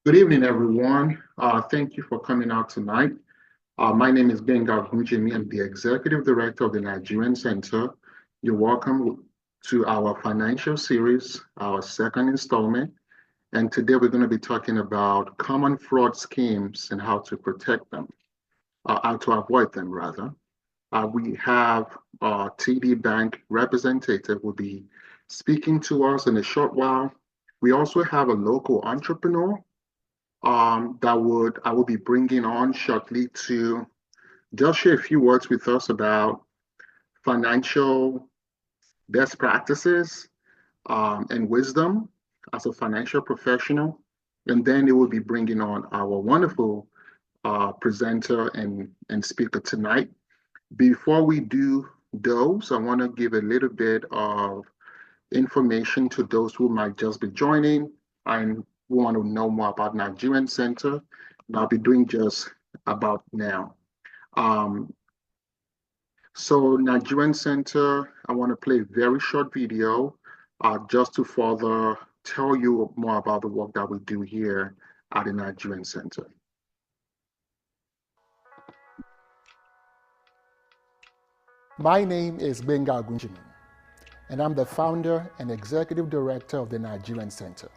Good evening, everyone. Thank you for coming out tonight. My name is Benga Gunjimi. I'm the Executive Director of the Nigerian Center. You're welcome to our financial series, our second installment. And today we're going to be talking about common fraud schemes and how to protect them, how to avoid them, rather. We have TD Bank representative will be speaking to us in a short while. We also have a local entrepreneur that would I will be bringing on shortly to just share a few words with us about financial best practices and wisdom as a financial professional. And then it will be bringing on our wonderful presenter and speaker tonight. Before we do those, I want to give a little bit of information to those who might just be joining and want to know more about Nigerian Center. And I'll be doing just about now. Um, so Nigerian Center, I want to play a very short video just to further tell you more about the work that we do here at the Nigerian Center. My name is Benga Gunjimi, and I'm the founder and executive director of the Nigerian Center.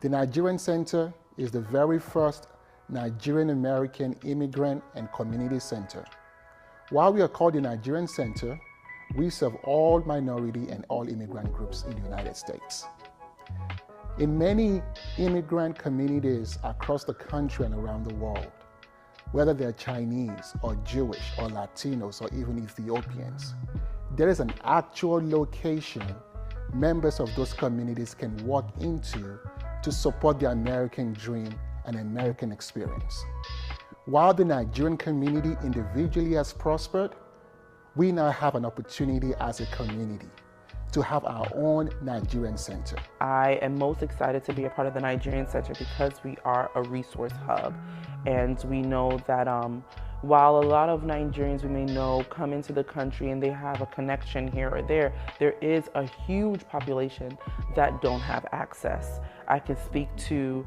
The Nigerian Center is the very first Nigerian American immigrant and community center. While we are called the Nigerian Center, we serve all minority and all immigrant groups in the United States. In many immigrant communities across the country and around the world, whether they're Chinese or Jewish or Latinos or even Ethiopians, there is an actual location members of those communities can walk into to support the American dream and American experience. While the Nigerian community individually has prospered, we now have an opportunity as a community to have our own Nigerian Center. I am most excited to be a part of the Nigerian Center because we are a resource hub. And we know that while a lot of Nigerians we may know come into the country and they have a connection here or there is a huge population that don't have access. I can speak to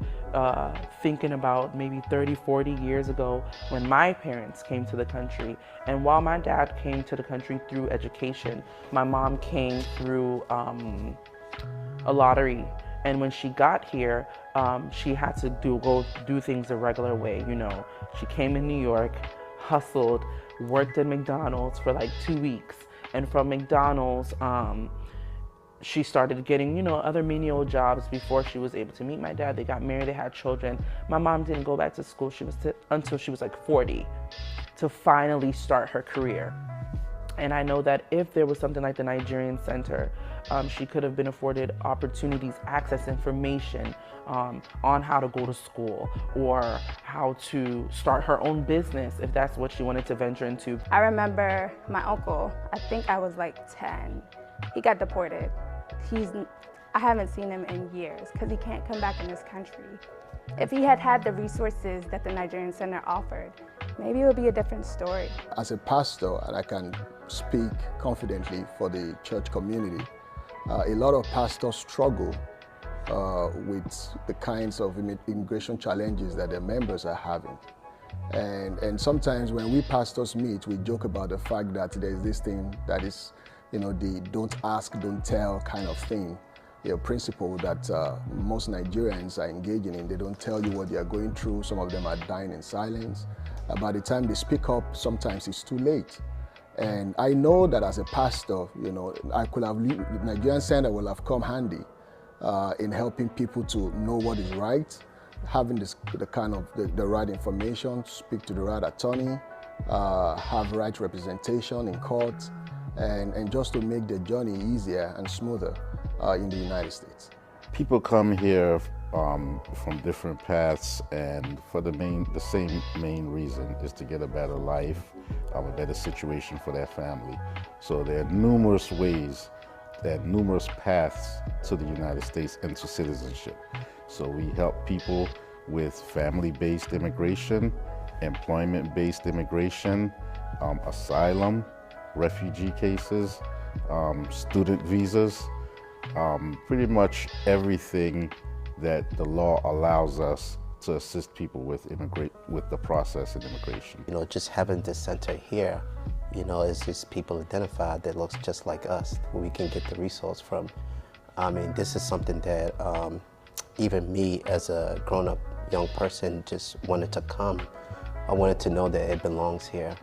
thinking about maybe 30, 40 years ago when my parents came to the country. And while my dad came to the country through education, my mom came through a lottery. And when she got here, she had to go do things the regular way. You know, she came in New York, hustled, worked at McDonald's for like 2 weeks. And from McDonald's, she started getting, other menial jobs before she was able to meet my dad. They got married, they had children. My mom didn't go back to school until she was like 40 to finally start her career. And I know that if there was something like the Nigerian Center, she could have been afforded opportunities, access information on how to go to school or how to start her own business if that's what she wanted to venture into. I remember my uncle, I think I was like 10. He got deported. I haven't seen him in years because he can't come back in this country. If he had had the resources that the Nigerian Center offered, maybe it would be a different story. As a pastor, and I can speak confidently for the church community, a lot of pastors struggle with the kinds of immigration challenges that their members are having. And sometimes when we pastors meet, we joke about the fact that there's this thing that is, the don't ask, don't tell kind of thing. A principle that most Nigerians are engaging in. They don't tell you what they are going through. Some of them are dying in silence. By the time they speak up, sometimes it's too late. And I know that as a pastor, I could have, the Nigerian Center will have come handy in helping people to know what is right, having the right information, speak to the right attorney, have right representation in court, and just to make the journey easier and smoother in the United States. People come here from different paths, and for the same main reason is to get a better life, a better situation for their family. So there are numerous ways, there are numerous paths to the United States and to citizenship. So we help people with family-based immigration, employment-based immigration, asylum, refugee cases, student visas, pretty much everything that the law allows us to assist people with the process in immigration. You know, just having this center here, you know, is just people identified that looks just like us, where we can get the resource from. I mean, this is something that even me as a grown-up young person just wanted to come. I wanted to know that it belongs here.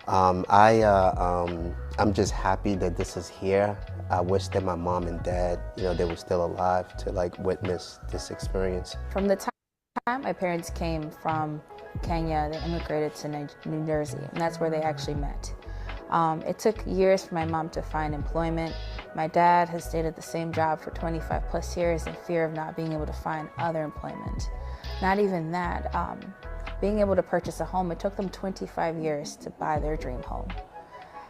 I'm just happy that this is here. I wish that my mom and dad, you know, they were still alive to like witness this experience. From the time my parents came from Kenya, they immigrated to New Jersey, and that's where they actually met. It took years for my mom to find employment. My dad has stayed at the same job for 25 plus years in fear of not being able to find other employment. Not even that, being able to purchase a home, it took them 25 years to buy their dream home.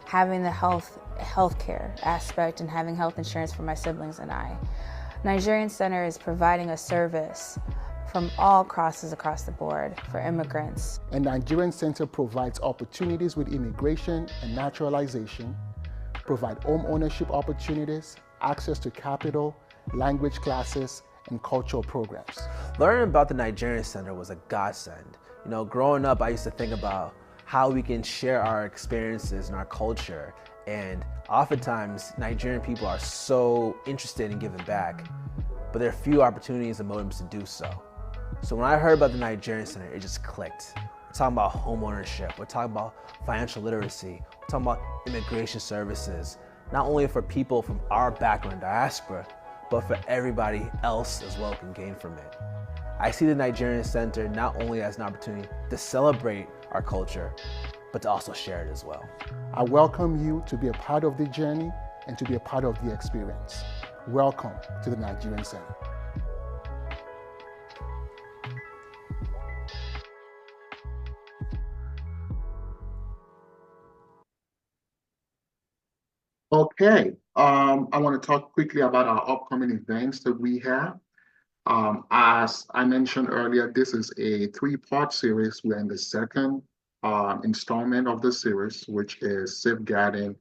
Having the healthcare aspect and having health insurance for my siblings and I. Nigerian Center is providing a service from all crosses across the board for immigrants. And Nigerian Center provides opportunities with immigration and naturalization, provide home ownership opportunities, access to capital, language classes, and cultural programs. Learning about the Nigerian Center was a godsend. You know, growing up, I used to think about how we can share our experiences and our culture. And oftentimes, Nigerian people are so interested in giving back, but there are few opportunities and motives to do so. So when I heard about the Nigerian Center, it just clicked. We're talking about home ownership, we're talking about financial literacy, we're talking about immigration services, not only for people from our background diaspora, but for everybody else as well can gain from it. I see the Nigerian Center not only as an opportunity to celebrate our culture, but to also share it as well. I welcome you to be a part of the journey and to be a part of the experience. Welcome to the Nigerian Center. Okay, I want to talk quickly about our upcoming events that we have. As I mentioned earlier, this is a three-part series. We're in the second installment of the series, which is safeguarding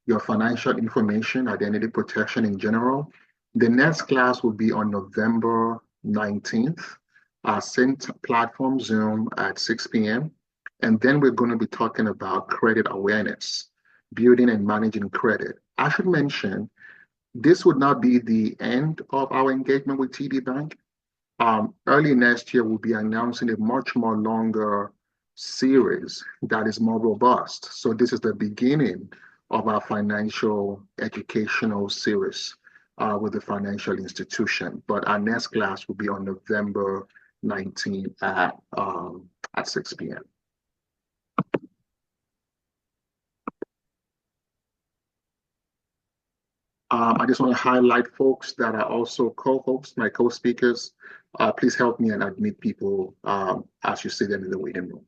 your financial information, identity protection in general. The next class will be on November 19th, same platform Zoom at 6 p.m. And then we're going to be talking about credit awareness, building and managing credit. I should mention, this would not be the end of our engagement with TD Bank. Early next year, we'll be announcing a much more longer series that is more robust. So this is the beginning of our financial educational series with the financial institution. But our next class will be on November 19th at 6 p.m. I just want to highlight folks that are also co-hosts, my co-speakers. Please help me and admit people as you see them in the waiting room.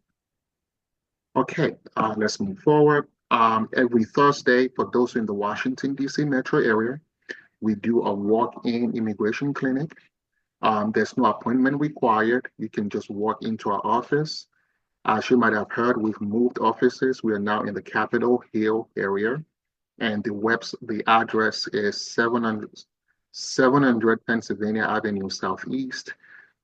Okay, let's move forward. Every Thursday, for those in the Washington, D.C. metro area, we do a walk-in immigration clinic. There's no appointment required. You can just walk into our office. As you might have heard, we've moved offices. We are now in the Capitol Hill area. And the address is 700 Pennsylvania Avenue Southeast.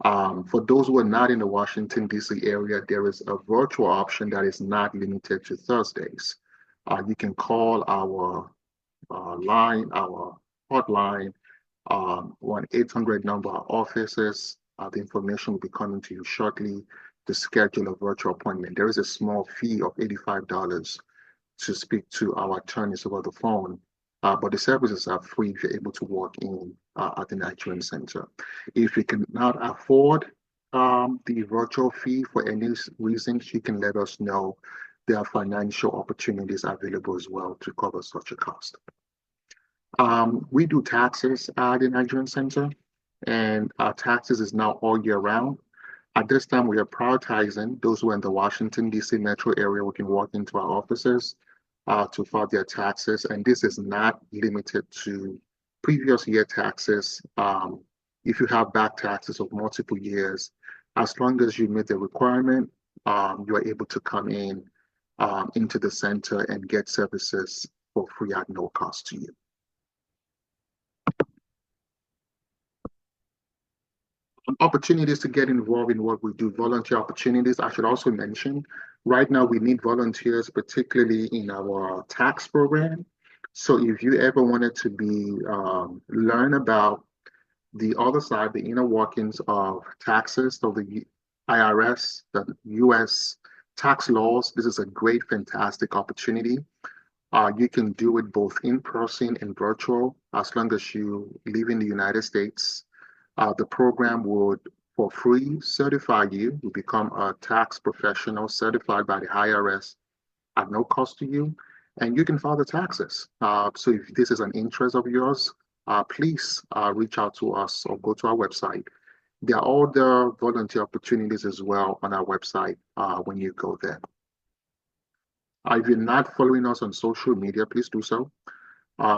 For those who are not in the Washington, D.C. area, there is a virtual option that is not limited to Thursdays. You can call our hotline, 1-800 number our offices. The information will be coming to you shortly to schedule a virtual appointment. There is a small fee of $85 to speak to our attorneys over the phone, but the services are free if you're able to walk in at the Nigerian Center. If you cannot afford the virtual fee for any reasons, you can let us know. There are financial opportunities available as well to cover such a cost. We do taxes at the Nigerian Center, and our taxes is now all year round. At this time, we are prioritizing those who are in the Washington, D.C. metro area. We can walk into our offices to file their taxes, and this is not limited to previous year taxes. If you have back taxes of multiple years, as long as you meet the requirement, you are able to come in into the center and get services for free at no cost to you. opportunities to get involved in what we do, volunteer opportunities. I should also mention, right now we need volunteers, particularly in our tax program. So if you ever wanted to be learn about the other side, the inner workings of taxes, of the IRS, the US tax laws, this is a great, fantastic opportunity. You can do it both in person and virtual as long as you live in the United States. The program would, for free, certify you. You become a tax professional certified by the IRS at no cost to you, and you can file the taxes. So if this is an interest of yours, please reach out to us or go to our website. There are other volunteer opportunities as well on our website when you go there. If you're not following us on social media, please do so.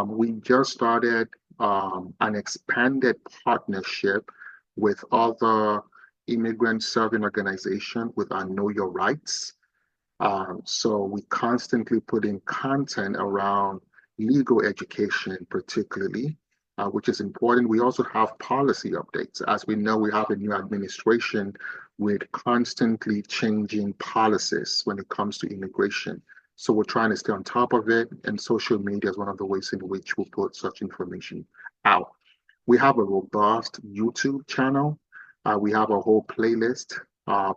We just started an expanded partnership with other immigrant serving organizations with our Know Your Rights. So we constantly put in content around legal education, particularly, which is important. We also have policy updates. As we know, we have a new administration with constantly changing policies when it comes to immigration. So we're trying to stay on top of it, and social media is one of the ways in which we put such information out. We have a robust YouTube channel. We have a whole playlist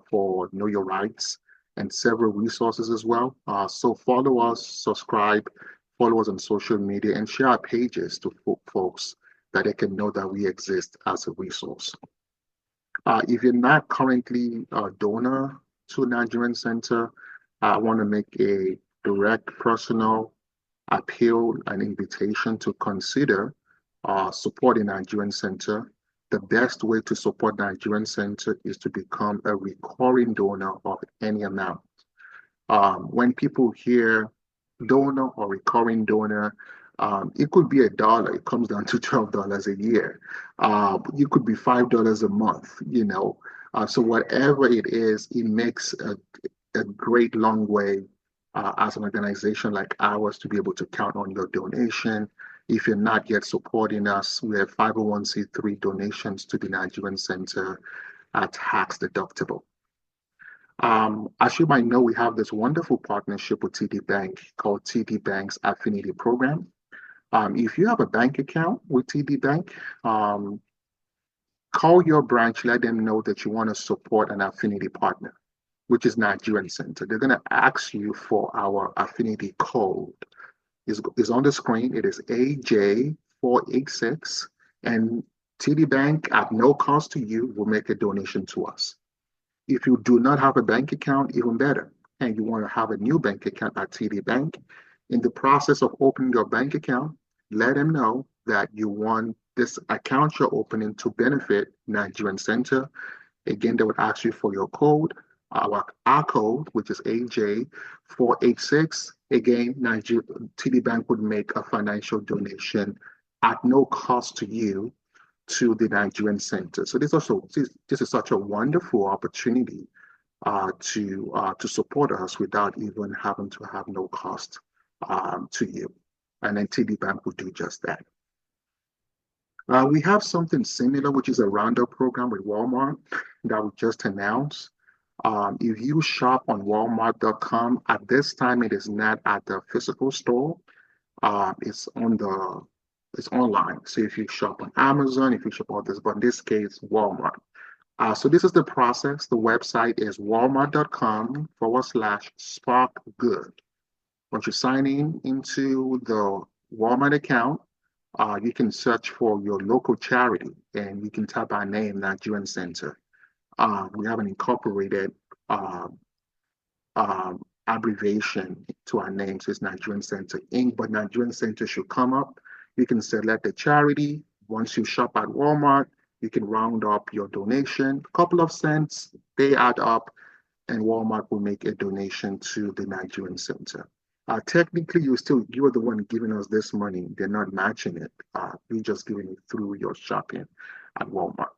for Know Your Rights and several resources as well. So follow us, subscribe, follow us on social media, and share our pages to folks that they can know that we exist as a resource. If you're not currently a donor to Nigerian Center, I want to make a direct personal appeal and invitation to consider supporting Nigerian Center. The best way to support Nigerian Center is to become a recurring donor of any amount. When people hear donor or recurring donor, it could be $1. It comes down to $12 a year. It could be $5 a month, you know. So whatever it is, it makes a great long way as an organization like ours to be able to count on your donation. If you're not yet supporting us, we have 501c3 donations to the Nigerian Center are tax deductible. As you might know, we have this wonderful partnership with TD Bank called TD Bank's Affinity Program. If you have a bank account with TD Bank, call your branch, let them know that you want to support an affinity partner, which is Nigerian Center. They're going to ask you for our affinity code. It's on the screen. It is AJ486, and TD Bank, at no cost to you, will make a donation to us. If you do not have a bank account, even better, and you want to have a new bank account at TD Bank, in the process of opening your bank account, let them know that you want this account you're opening to benefit Nigerian Center. Again, they would ask you for your code, our code, which is AJ486. Again, TD Bank would make a financial donation at no cost to you to the Nigerian Center. So this is such a wonderful opportunity to support us without even having to have no cost to you. And then TD Bank will do just that. We have something similar, which is a roundup program with Walmart that we just announced. If you shop on Walmart.com, at this time it is not at the physical store. It's online. So if you shop on Amazon, if you shop on this, but in this case, Walmart. So this is the process. The website is walmart.com/sparkgood. Once you sign into the Walmart account, you can search for your local charity and you can type our name, Nigerian Center. We have an incorporated abbreviation to our name, so it's Nigerian Center Inc., but Nigerian Center should come up. You can select the charity. Once you shop at Walmart, you can round up your donation. A couple of cents, they add up, and Walmart will make a donation to the Nigerian Center. Technically, you are the one giving us this money. They're not matching it. You're just giving it through your shopping at Walmart.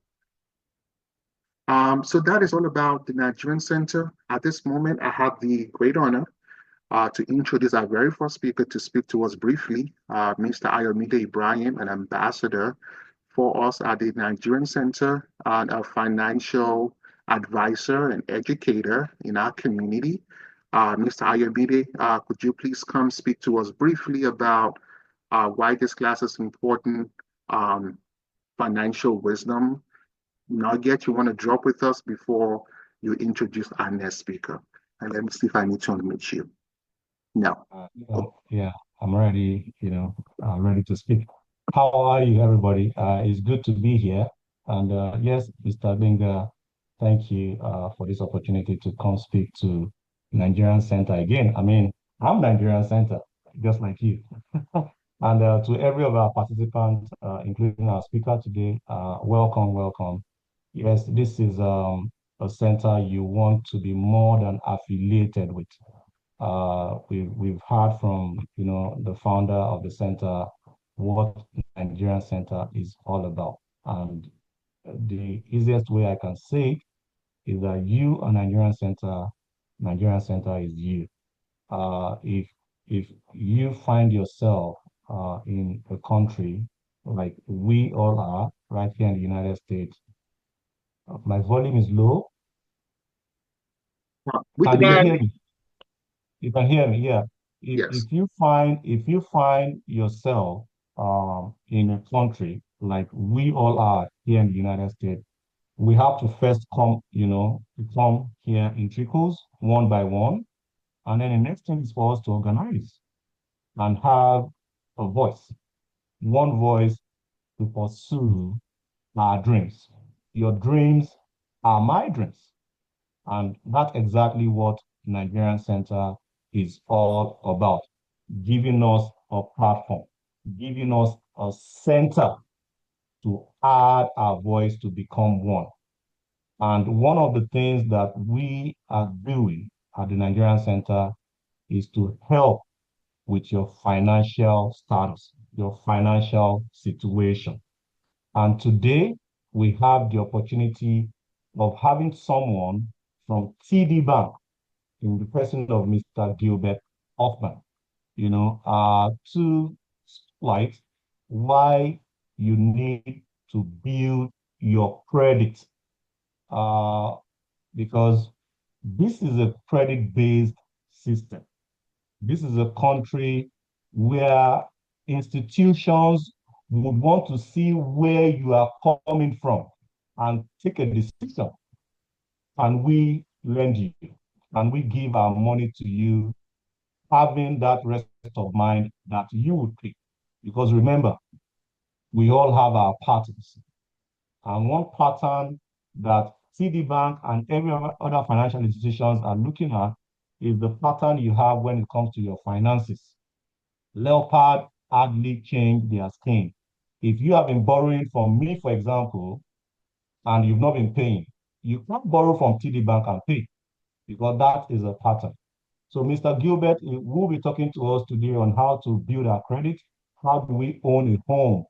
So that is all about the Nigerian Center. At this moment, I have the great honor to introduce our very first speaker to speak to us briefly, Mr. Ayomide Ibrahim, an ambassador for us at the Nigerian Center and a financial advisor and educator in our community. Mr. Ayobide, could you please come speak to us briefly about why this class is important, financial wisdom nugget you want to drop with us before you introduce our next speaker? And let me see if I need to unmute you. No. Yeah, I'm ready, ready to speak. How are you, everybody? It's good to be here. And yes, Mr. Benga, thank you for this opportunity to come speak to Nigerian Center again. I mean, I'm Nigerian Center, just like you. And to every of our participants, including our speaker today, welcome, welcome. Yes, this is a center you want to be more than affiliated with. We've heard from the founder of the center what Nigerian Center is all about, and the easiest way I can say it is that you are Nigerian Center is you. If you find yourself in a country like we all are right here in the United States, my volume is low. Can you hear me? You can hear me, yeah. If you find yourself in a country like we all are here in the United States, we have to first come here in trickles, one by one, and then the next thing is for us to organize and have a voice, one voice to pursue our dreams. Your dreams are my dreams, and that's exactly what Nigerian Center is all about, giving us a platform, giving us a center to add our voice to become one. And one of the things that we are doing at the Nigerian Center is to help with your financial status, your financial situation. And today, we have the opportunity of having someone from TD Bank in the person of Mr. Gilbert Hoffman, to like why you need to build your credit. Because this is a credit-based system. This is a country where institutions would want to see where you are coming from and take a decision. Can we lend you? Can we give our money to you, having that rest of mind that you would pick? Because remember, we all have our patterns. And one pattern that TD Bank and every other financial institutions are looking at is the pattern you have when it comes to your finances. Leopard hardly change their skin. If you have been borrowing from me, for example, and you've not been paying, you can't borrow from TD Bank and pay, because that is a pattern. So Mr. Gilbert will be talking to us today on how to build our credit. How do we own a home?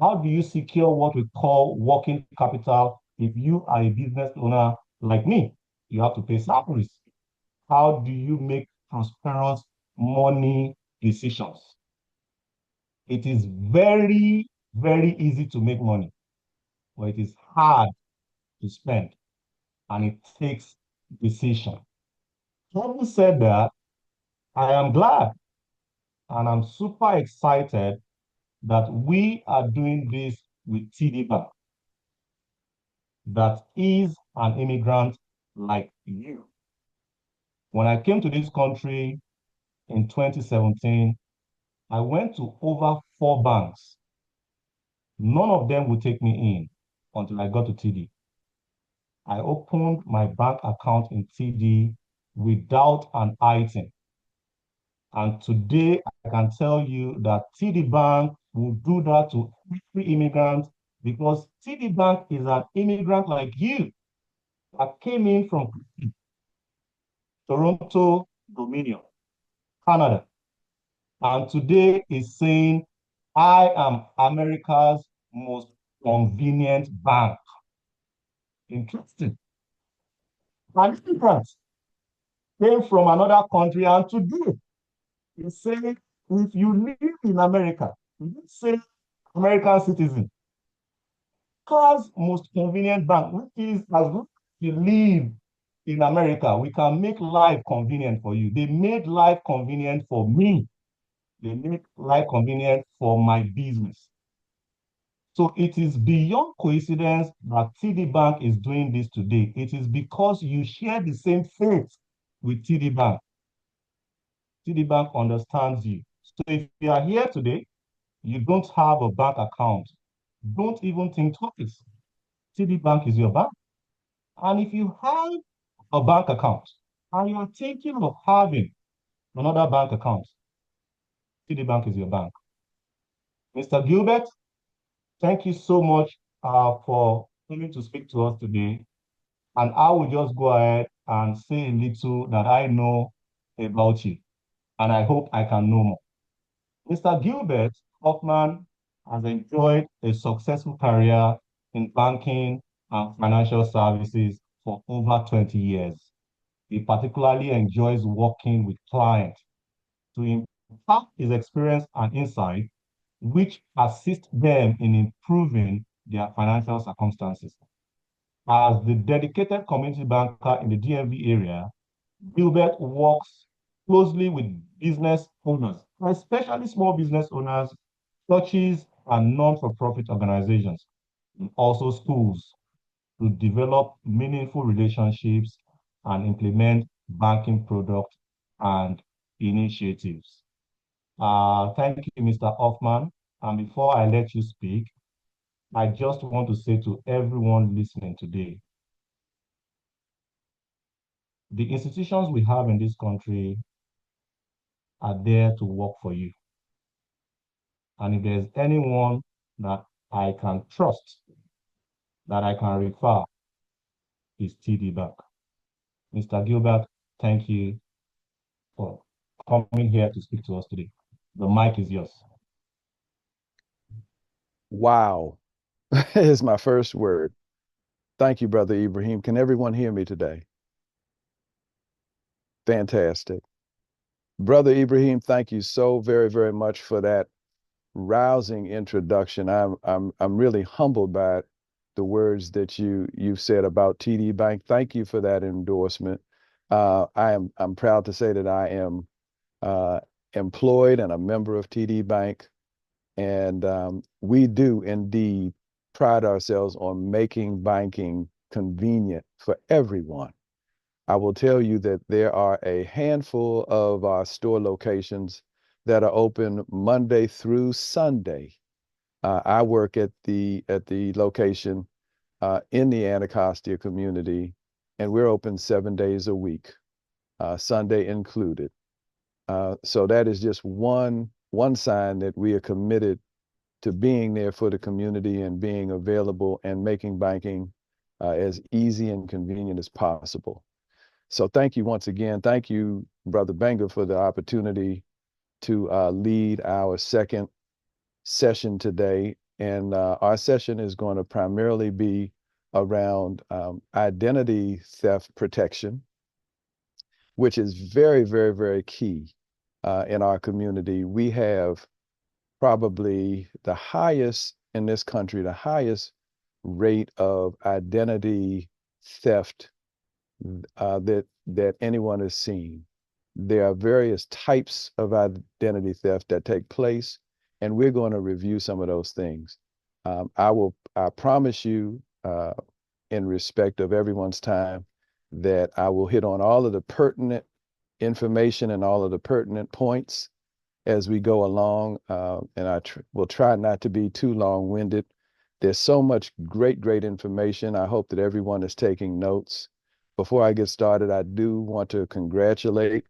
How do you secure what we call working capital if you are a business owner like me? You have to pay salaries. How do you make prosperous money decisions? It is very, very easy to make money, but it is hard to spend, and it takes decision. Having said that, I am glad and I'm super excited that we are doing this with TD Bank, that is an immigrant like you. When I came to this country in 2017, I went to over 4 banks. None of them would take me in until I got to TD. I opened my bank account in TD without an item. And today I can tell you that TD Bank will do that to every immigrant, because TD Bank is an immigrant like you that came in from Toronto, Dominion, Canada. And today is saying, I am America's most convenient bank. Interesting. An immigrant came from another country, and today he said, if you live in America, you say American citizen, America's most convenient bank, which is as long as you live in America, we can make life convenient for you. They made life convenient for me. They make life convenient for my business. So it is beyond coincidence that TD Bank is doing this today. It is because you share the same faith with TD Bank. TD Bank understands you. So if you are here today, you don't have a bank account, don't even think twice. TD Bank is your bank. And if you have a bank account and you are thinking of having another bank account, TD Bank is your bank. Mr. Gilbert, thank you so much for coming to speak to us today. And I will just go ahead and say a little that I know about you. And I hope I can know more. Mr. Gilbert Hoffman has enjoyed a successful career in banking and financial services for over 20 years. He particularly enjoys working with clients to impart his experience and insight, which assist them in improving their financial circumstances. As the dedicated community banker in the DMV area, Gilbert works closely with business owners, especially small business owners, churches, and non-for-profit organizations, and also schools, to develop meaningful relationships and implement banking products and initiatives. Thank you, Mr. Hoffman. And before I let you speak, I just want to say to everyone listening today, the institutions we have in this country are there to work for you. And if there's anyone that I can trust, that I can refer, is TD Bank. Mr. Gilbert, thank you for coming here to speak to us today. The mic is yours. Wow is my first word. Thank you, Brother Ibrahim. Can everyone hear me today? Fantastic. Brother Ibrahim, thank you so very, very much for that rousing introduction. I'm really humbled by the words that you've said about TD Bank. Thank you for that endorsement. I'm proud to say that I am employed and a member of TD Bank, and we do indeed pride ourselves on making banking convenient for everyone. I will tell you that there are a handful of our store locations that are open Monday through Sunday. I work at the location in the Anacostia community, and we're open 7 days a week, Sunday included. So that is just one sign that we are committed to being there for the community and being available and making banking as easy and convenient as possible. So thank you once again. Thank you, Brother Benga, for the opportunity to lead our second session today. And our session is going to primarily be around identity theft protection, which is very, very, very key in our community. We have probably the highest in this country, the highest rate of identity theft that anyone has seen. There are various types of identity theft that take place, and we're going to review some of those things. I promise you, in respect of everyone's time, that I will hit on all of the pertinent information and all of the pertinent points as we go along, and I will try not to be too long-winded. There's so much great information. I hope that everyone is taking notes. Before I get started, I do want to congratulate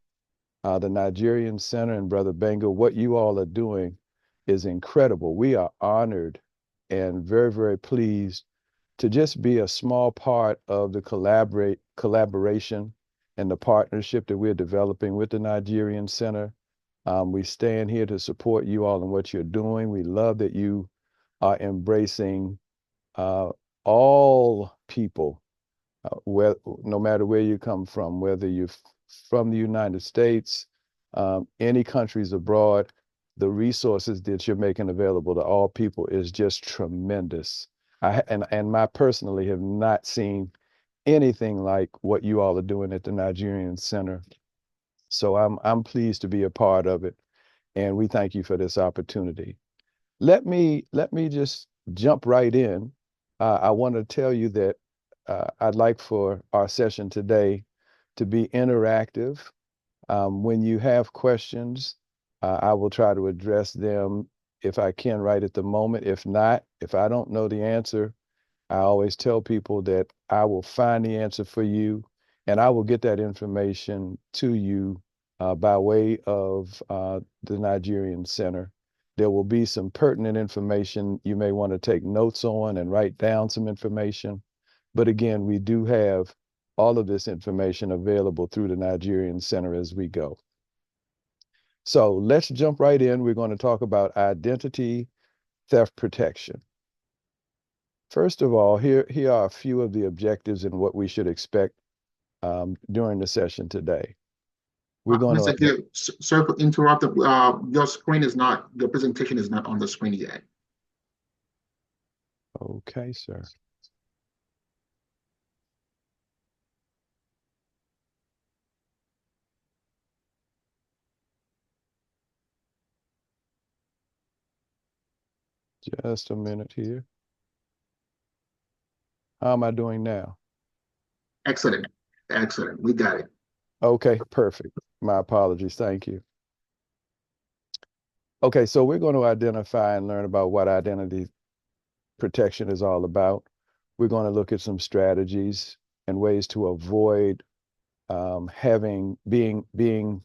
the Nigerian Center and Brother Benga. What you all are doing is incredible. We are honored and very, very pleased to just be a small part of the collaboration and the partnership that we're developing with the Nigerian Center. We stand here to support you all in what you're doing. We love that you are embracing all people, no matter where you come from, whether you're from the United States, any countries abroad. The resources that you're making available to all people is just tremendous. and I personally have not seen anything like what you all are doing at the Nigerian Center. So I'm pleased to be a part of it, and we thank you for this opportunity. Let me just jump right in. I want to tell you that I'd like for our session today to be interactive. When you have questions, I will try to address them if I can right at the moment. If not, if I don't know the answer, I always tell people that I will find the answer for you, and I will get that information to you by way of the Nigerian Center. There will be some pertinent information you may want to take notes on and write down some information. But again, we do have all of this information available through the Nigerian Center as we go. So let's jump right in. We're going to talk about identity theft protection. First of all, here are a few of the objectives and what we should expect during the session today. We're going Mr. to. Gill, sorry for interrupting. Your screen is not, your presentation is not on the screen yet. Okay, sir. Just a minute here. How am I doing now? Excellent. Excellent. We got it. Okay, perfect. My apologies. Thank you. Okay, so we're going to identify and learn about what identity protection is all about. We're going to look at some strategies and ways to avoid being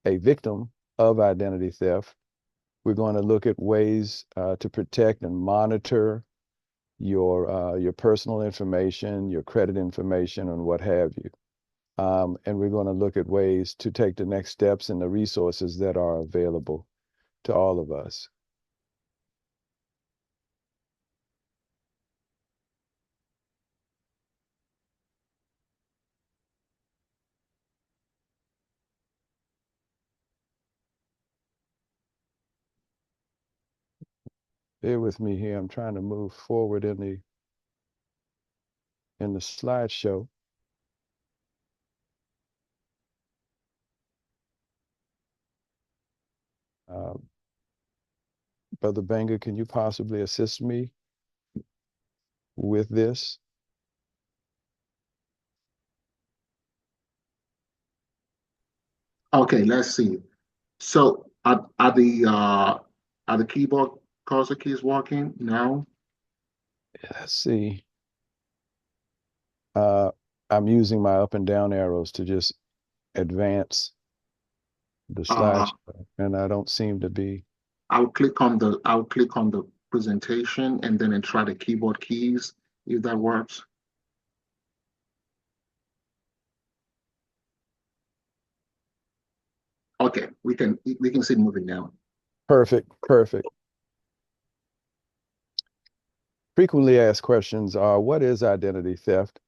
a victim of identity theft. We're going to look at ways to protect and monitor your personal information, your credit information, and what have you. And we're going to look at ways to take the next steps and the resources that are available to all of us. Bear with me here. I'm trying to move forward in the slideshow. Brother Banger, can you possibly assist me with this? Okay, let's see. So are the keyboard cursor keys working now? Let's see. I'm using my up and down arrows to just advance the Uh, slideshow, and I don't seem to be. I'll click on the presentation and then try the keyboard keys if that works. Okay, we can see it moving now. Perfect, perfect. Frequently asked questions are, what is identity theft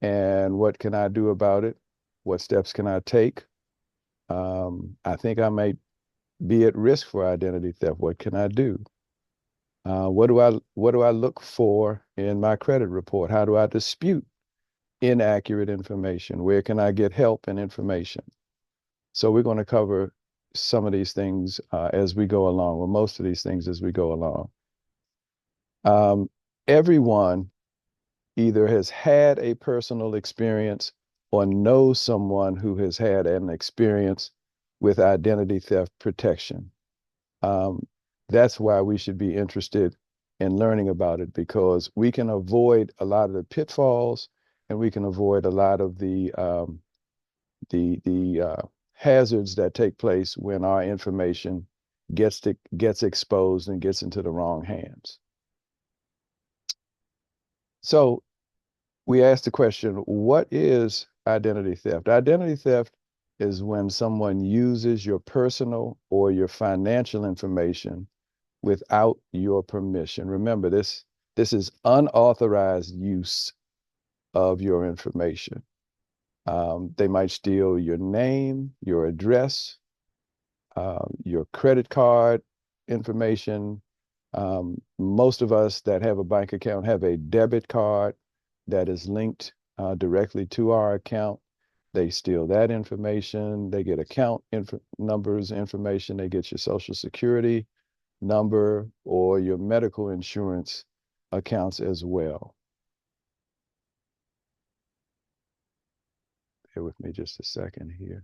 and what can I do about it? What steps can I take? I think I may be at risk for identity theft. What can I do? What do I look for in my credit report? How do I dispute inaccurate information? Where can I get help and information? So we're going to cover some of these things as we go along, or most of these things as we go along. Everyone either has had a personal experience or knows someone who has had an experience with identity theft protection. That's why we should be interested in learning about it, because we can avoid a lot of the pitfalls and we can avoid a lot of the hazards that take place when our information gets exposed and gets into the wrong hands. So we asked the question, what is identity theft? Identity theft is when someone uses your personal or your financial information without your permission. Remember, this is unauthorized use of your information. They might steal your name, your address, your credit card information, Most of us that have a bank account have a debit card that is linked directly to our account. They steal that information. They get account numbers information. They get your Social Security number or your medical insurance accounts as well. Bear with me just a second here.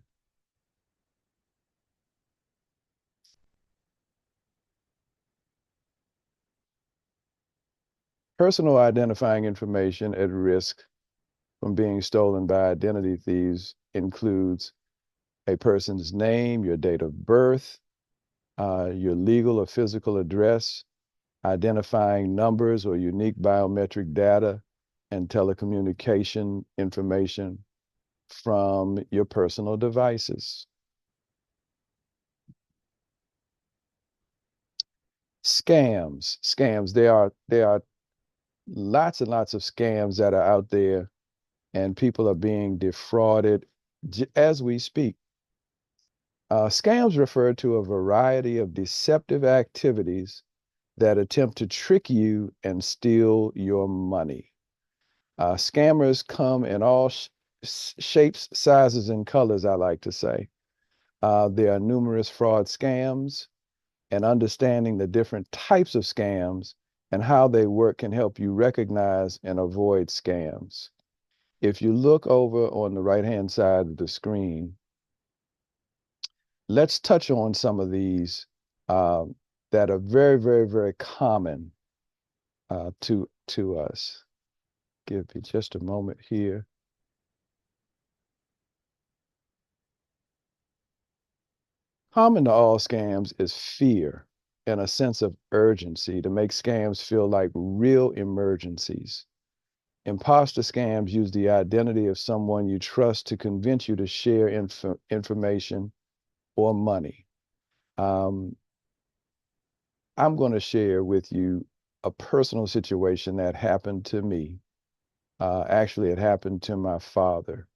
Personal identifying information at risk from being stolen by identity thieves includes a person's name, your date of birth, your legal or physical address, identifying numbers or unique biometric data, and telecommunication information from your personal devices. Scams. There are lots and lots of scams that are out there, and people are being defrauded as we speak. Scams refer to a variety of deceptive activities that attempt to trick you and steal your money. Scammers come in all shapes, sizes, and colors, I like to say. There are numerous fraud scams, and understanding the different types of scams and how they work can help you recognize and avoid scams. If you look over on the right-hand side of the screen, let's touch on some of these that are very, very, very common to us. Give me just a moment here. Common to all scams is fear and a sense of urgency to make scams feel like real emergencies. Imposter scams use the identity of someone you trust to convince you to share information or money. I'm going to share with you a personal situation that happened to me. Actually, it happened to my father.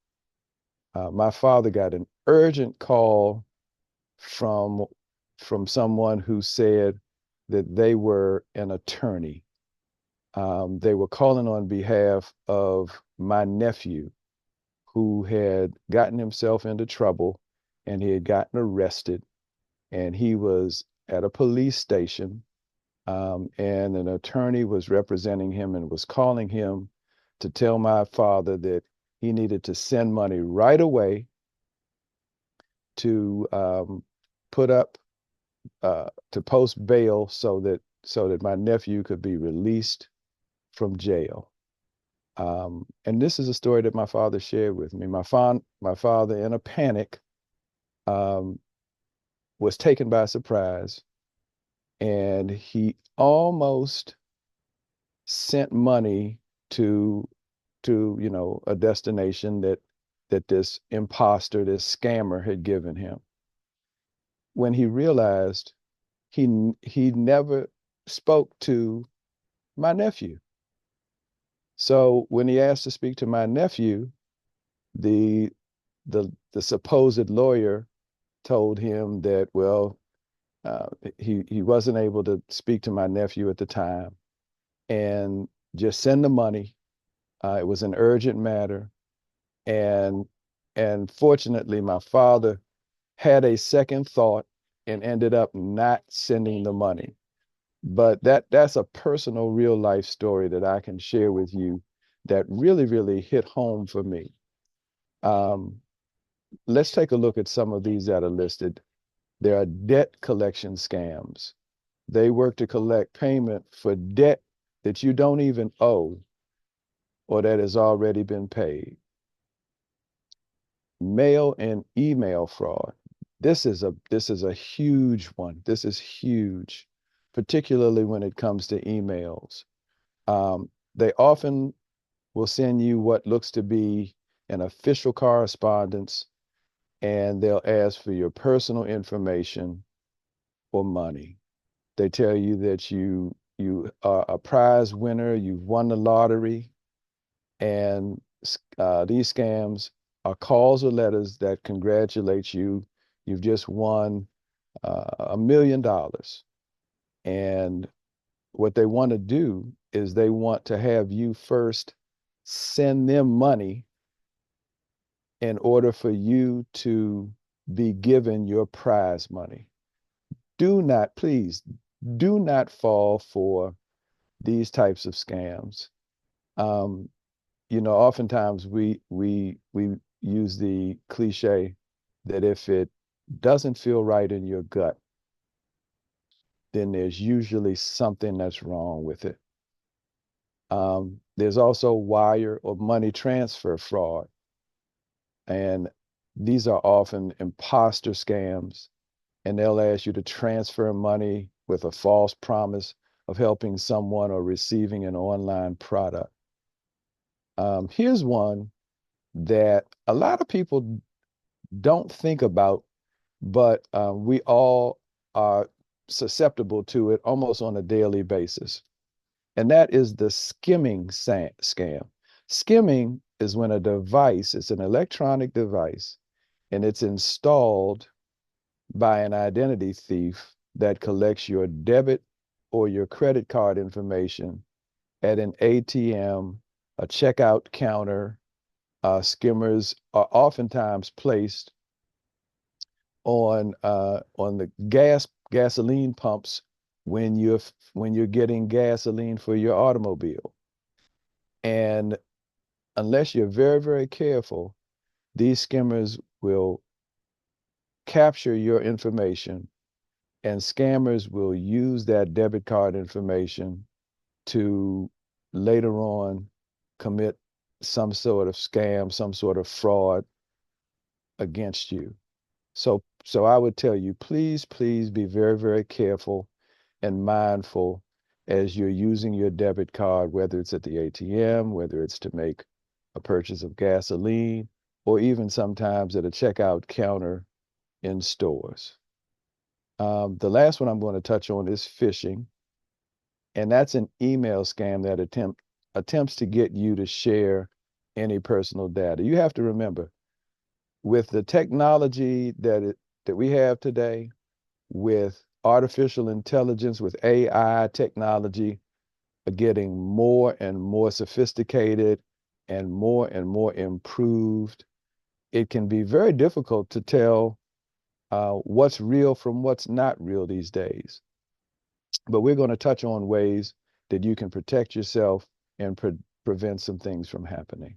My father got an urgent call from someone who said that they were an attorney. They were calling on behalf of my nephew, who had gotten himself into trouble and he had gotten arrested, and he was at a police station, and an attorney was representing him and was calling him to tell my father that he needed to send money right away to put up to post bail so that my nephew could be released from jail. And this is a story that my father shared with me. My father, in a panic, was taken by surprise, and he almost sent money to a destination that this imposter, this scammer, had given him. When he realized he never spoke to my nephew. So when he asked to speak to my nephew, the supposed lawyer told him that, well, he wasn't able to speak to my nephew at the time, and just send the money. It was an urgent matter, and fortunately, my father had a second thought and ended up not sending the money. But that's a personal, real life story that I can share with you that really, really hit home for me. Let's take a look at some of these that are listed. There are debt collection scams. They work to collect payment for debt that you don't even owe or that has already been paid. Mail and email fraud. This is a huge one. This is huge, particularly when it comes to emails. They often will send you what looks to be an official correspondence, and they'll ask for your personal information or money. They tell you that you are a prize winner, you've won the lottery, and these scams are calls or letters that congratulate you. You've just won $1 million. And what they want to do is they want to have you first send them money in order for you to be given your prize money. Do not, please, do not fall for these types of scams. Oftentimes we use the cliche that if it doesn't feel right in your gut, then there's usually something that's wrong with it. There's also wire or money transfer fraud. And these are often imposter scams, and they'll ask you to transfer money with a false promise of helping someone or receiving an online product. Here's one that a lot of people don't think about, but we all are susceptible to it almost on a daily basis. And that is the skimming scam. Skimming is when a device, it's an electronic device, and it's installed by an identity thief that collects your debit or your credit card information at an ATM, a checkout counter. Skimmers are oftentimes placed on the gasoline pumps when you're getting gasoline for your automobile. And unless you're very, very careful, these skimmers will capture your information, and scammers will use that debit card information to later on commit some sort of scam, some sort of fraud against you. So I would tell you, please, please be very, very careful and mindful as you're using your debit card, whether it's at the ATM, whether it's to make a purchase of gasoline, or even sometimes at a checkout counter in stores. The last one I'm going to touch on is phishing, and that's an email scam that attempts to get you to share any personal data. You have to remember, with the technology that we have today, with artificial intelligence, with AI technology getting more and more sophisticated and more improved, it can be very difficult to tell what's real from what's not real these days. But we're going to touch on ways that you can protect yourself and prevent some things from happening.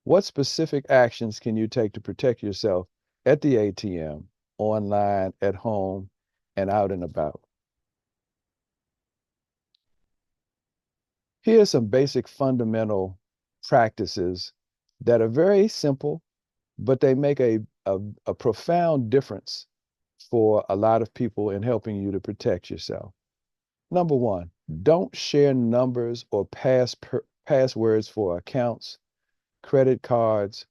What specific actions can you take to protect yourself at the ATM, online, at home, and out and about? Here are some basic fundamental practices that are very simple, but they make a profound difference for a lot of people in helping you to protect yourself. Number one, don't share numbers or passwords for accounts, credit cards,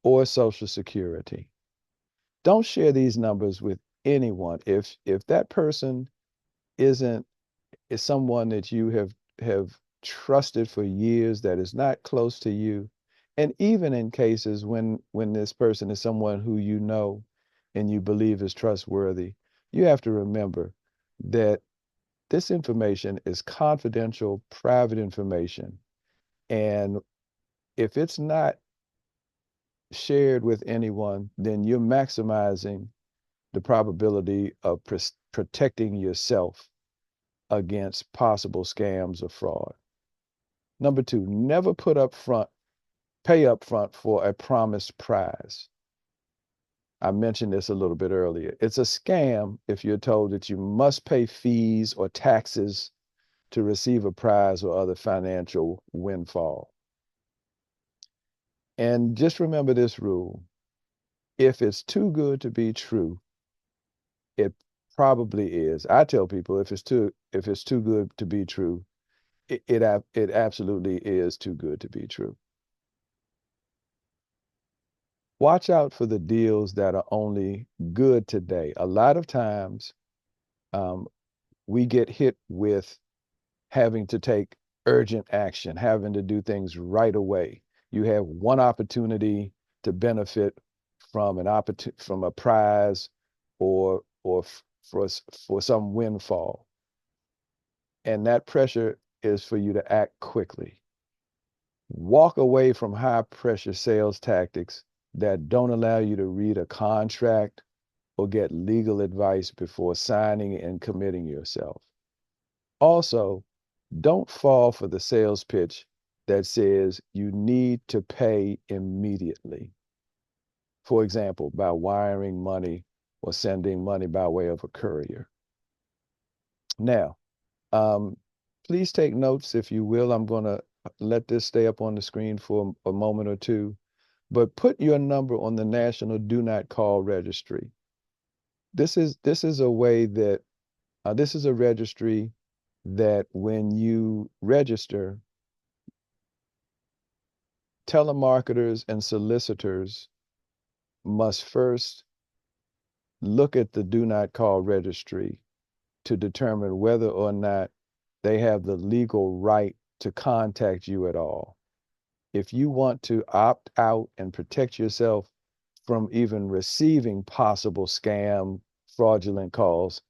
or Social Security. Don't share these numbers with anyone. If that person is someone that you have trusted for years, that is not close to you, and even in cases when this person is someone who you know and you believe is trustworthy, you have to remember that this information is confidential, private information. And if it's not shared with anyone, then you're maximizing the probability of protecting yourself against possible scams or fraud. Number two, never pay up front for a promised prize. I mentioned this a little bit earlier. It's a scam if you're told that you must pay fees or taxes to receive a prize or other financial windfall. And just remember this rule: if it's too good to be true, it probably is. I tell people, if it's too good to be true, it absolutely is too good to be true. Watch out for the deals that are only good today. A lot of times, we get hit with having to take urgent action, having to do things right away. You have one opportunity to benefit from a prize or for some windfall. And that pressure is for you to act quickly. Walk away from high pressure sales tactics that don't allow you to read a contract or get legal advice before signing and committing yourself. Also, don't fall for the sales pitch that says you need to pay immediately. For example, by wiring money or sending money by way of a courier. Now, please take notes if you will. I'm going to let this stay up on the screen for a moment or two, but put your number on the National Do Not Call Registry. This is a way that, this is a registry that when you register, telemarketers and solicitors must first look at the Do Not Call Registry to determine whether or not they have the legal right to contact you at all. If you want to opt out and protect yourself from even receiving possible scam, fraudulent calls,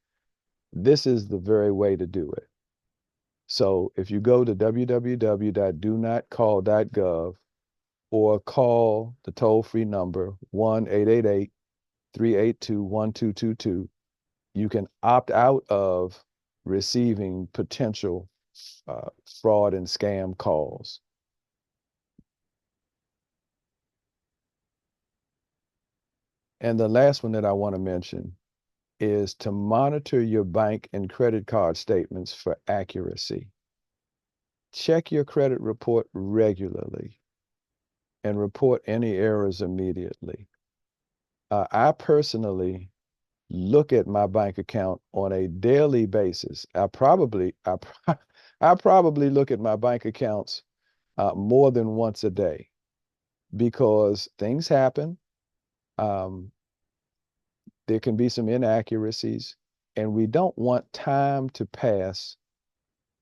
this is the very way to do it. So if you go to www.donotcall.gov or call the toll-free number 1-888-382-1222, you can opt out of receiving potential fraud and scam calls. And the last one that I want to mention is to monitor your bank and credit card statements for accuracy. Check your credit report regularly and report any errors immediately. I personally look at my bank account on a daily basis. I probably look at my bank accounts more than once a day because things happen. There can be some inaccuracies, and we don't want time to pass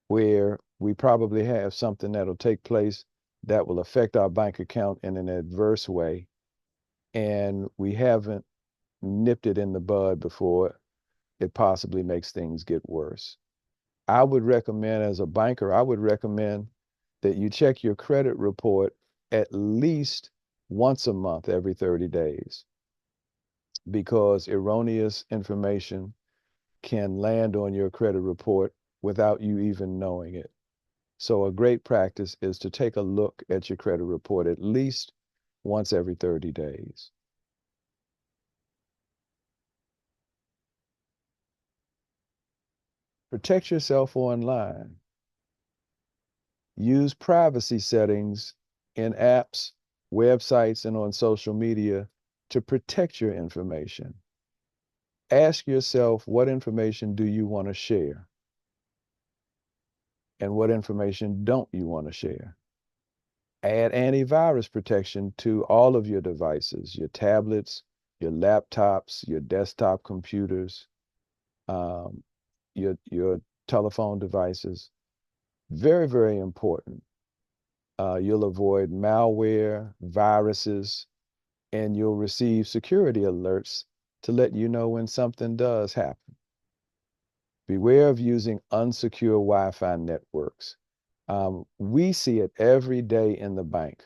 where we probably have something that'll take place that will affect our bank account in an adverse way, and we haven't nipped it in the bud before it possibly makes things get worse. I would recommend, as a banker, I would recommend that you check your credit report at least once a month, every 30 days, because erroneous information can land on your credit report without you even knowing it. So a great practice is to take a look at your credit report at least once every 30 days. Protect yourself online. Use privacy settings in apps, websites, and on social media to protect your information. Ask yourself, what information do you want to share? And what information don't you want to share? Add antivirus protection to all of your devices, your tablets, your laptops, your desktop computers, your telephone devices. Very, very important. You'll avoid malware, viruses, and you'll receive security alerts to let you know when something does happen. Beware of using unsecure Wi-Fi networks. We see it every day in the bank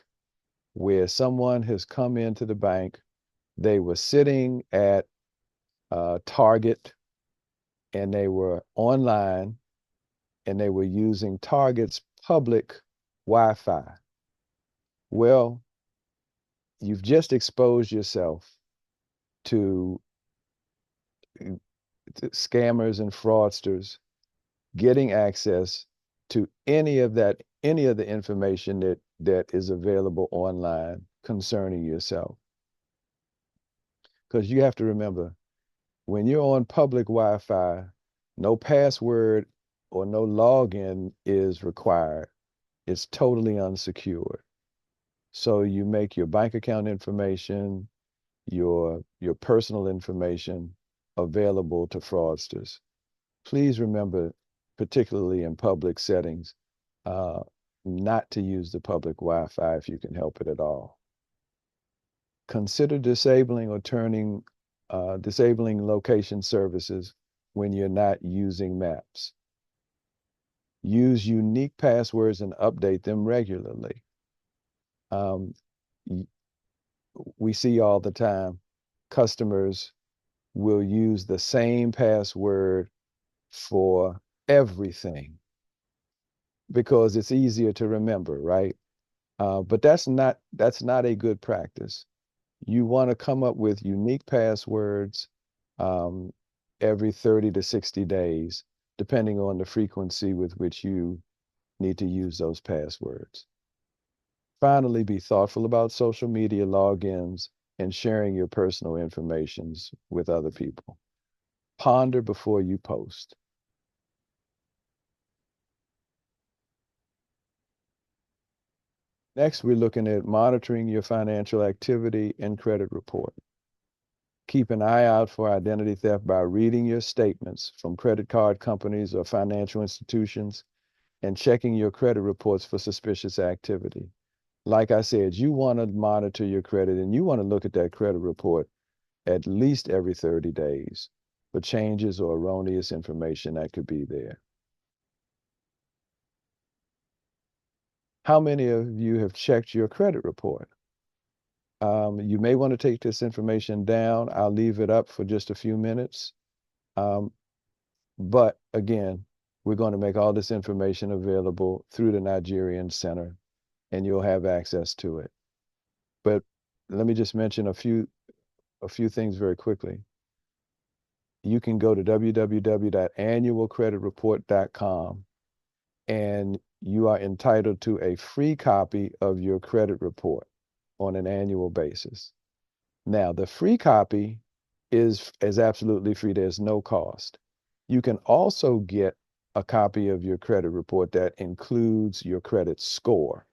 where someone has come into the bank, they were sitting at Target, and they were online, and they were using Target's public Wi-Fi. Well, you've just exposed yourself to scammers and fraudsters getting access to any of the information that is available online concerning yourself. Because you have to remember, when you're on public Wi-Fi, no password or no login is required. It's totally unsecured. So you make your bank account information, your personal information available to fraudsters. Please remember, particularly in public settings, not to use the public Wi-Fi if you can help it at all. Consider disabling or disabling location services when you're not using maps. Use unique passwords and update them regularly. We see all the time customers will use the same password for everything because it's easier to remember, right? But that's not a good practice. You want to come up with unique passwords every 30 to 60 days, depending on the frequency with which you need to use those passwords. Finally, be thoughtful about social media logins and sharing your personal information with other people. Ponder before you post. Next, we're looking at monitoring your financial activity and credit report. Keep an eye out for identity theft by reading your statements from credit card companies or financial institutions and checking your credit reports for suspicious activity. Like I said, you want to monitor your credit and you want to look at that credit report at least every 30 days for changes or erroneous information that could be there. How many of you have checked your credit report? You may want to take this information down. I'll leave it up for just a few minutes. But again, we're going to make all this information available through the Nigerian Center, and you'll have access to it. But let me just mention a few things very quickly. You can go to www.annualcreditreport.com, and you are entitled to a free copy of your credit report on an annual basis. Now, the free copy is absolutely free. There's no cost. You can also get a copy of your credit report that includes your credit score.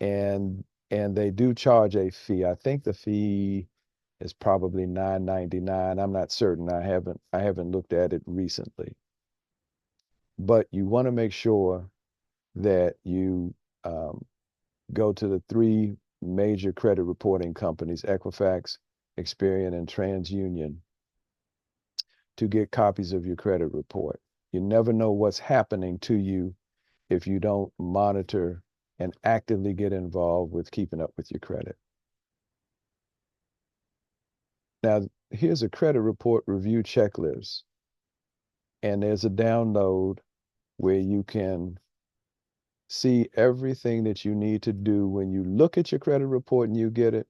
And they do charge a fee. I think the fee is probably $9.99. I'm not certain. I haven't looked at it recently. But you want to make sure that you go to the 3 major credit reporting companies, Equifax, Experian, and TransUnion, to get copies of your credit report. You never know what's happening to you if you don't monitor and actively get involved with keeping up with your credit. Now, here's a credit report review checklist, and there's a download where you can see everything that you need to do when you look at your credit report and you get it.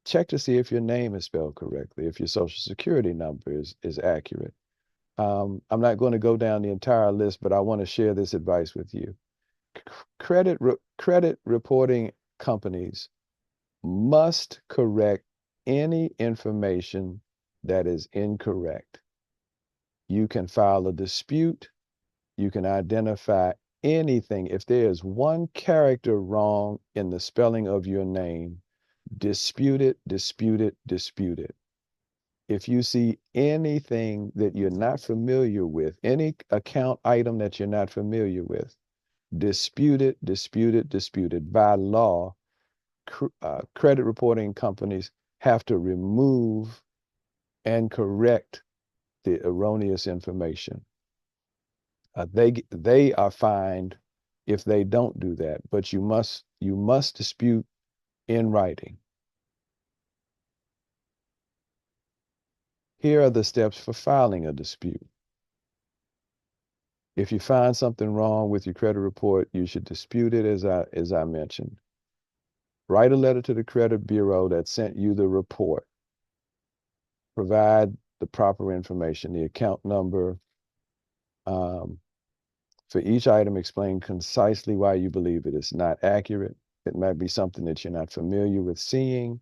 Check to see if your name is spelled correctly, if your social security number is accurate. I'm not going to go down the entire list, but I want to share this advice with you. Credit reporting companies must correct any information that is incorrect. You can file a dispute. You can identify anything. If there is one character wrong in the spelling of your name, dispute it, dispute it, dispute it. If you see anything that you're not familiar with, any account item that you're not familiar with, dispute it, dispute it, dispute it. By law, credit reporting companies have to remove and correct the erroneous information. They are fined if they don't do that, but you must dispute in writing. Here are the steps for filing a dispute. If you find something wrong with your credit report, you should dispute it as I mentioned. Write a letter to the credit bureau that sent you the report. Provide the proper information, the account number. For each item, explain concisely why you believe it is not accurate. It might be something that you're not familiar with seeing.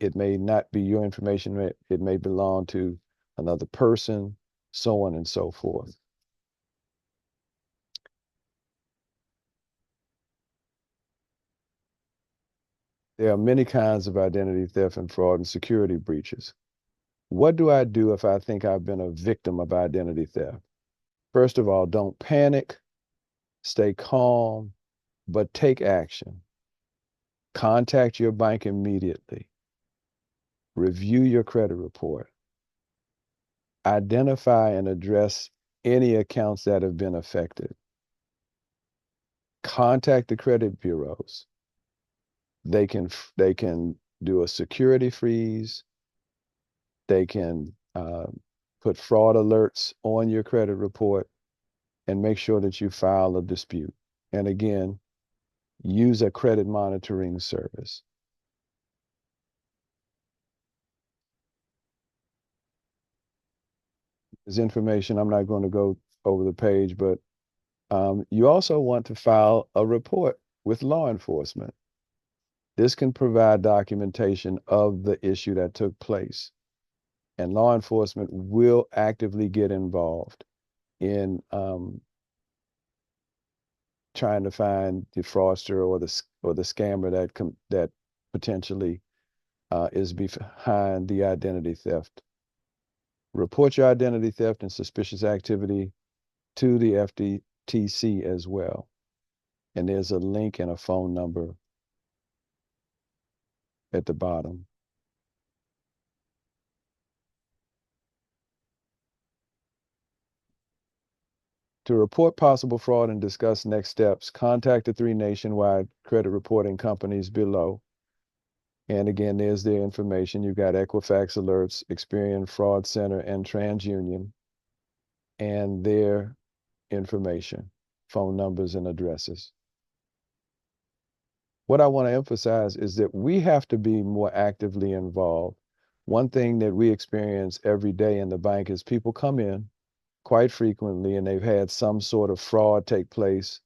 It may not be your information. It may belong to another person, so on and so forth. There are many kinds of identity theft and fraud and security breaches. What do I do if I think I've been a victim of identity theft? First of all, don't panic, stay calm, but take action. Contact your bank immediately. Review your credit report. identify and address any accounts that have been affected. Contact the credit bureaus. They can do a security freeze. They can put fraud alerts on your credit report and make sure that you file a dispute. And again, use a credit monitoring service. There's information, I'm not going to go over the page, but you also want to file a report with law enforcement. This can provide documentation of the issue that took place. And law enforcement will actively get involved in trying to find the fraudster or the scammer that potentially is behind the identity theft. Report your identity theft and suspicious activity to the FTC as well. And there's a link and a phone number at the bottom. To report possible fraud and discuss next steps, contact the 3 nationwide credit reporting companies below. And again, there's their information. You've got Equifax Alerts, Experian Fraud Center, and TransUnion, and their information, phone numbers and addresses. What I want to emphasize is that we have to be more actively involved. One thing that we experience every day in the bank is people come in quite frequently and they've had some sort of fraud take place,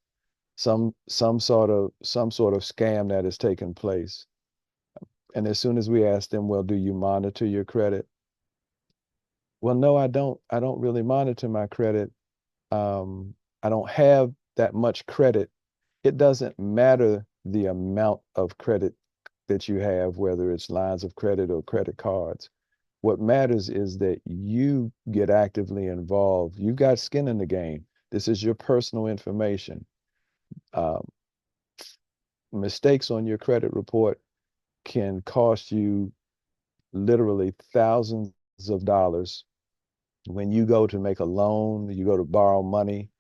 some sort of scam that has taken place. And as soon as we ask them, well, do you monitor your credit? Well, no, I don't really monitor my credit. I don't have that much credit. It doesn't matter the amount of credit that you have, whether it's lines of credit or credit cards. What matters is that you get actively involved. You've got skin in the game. This is your personal information. Mistakes on your credit report can cost you literally thousands of dollars. When you go to make a loan, you go to borrow money,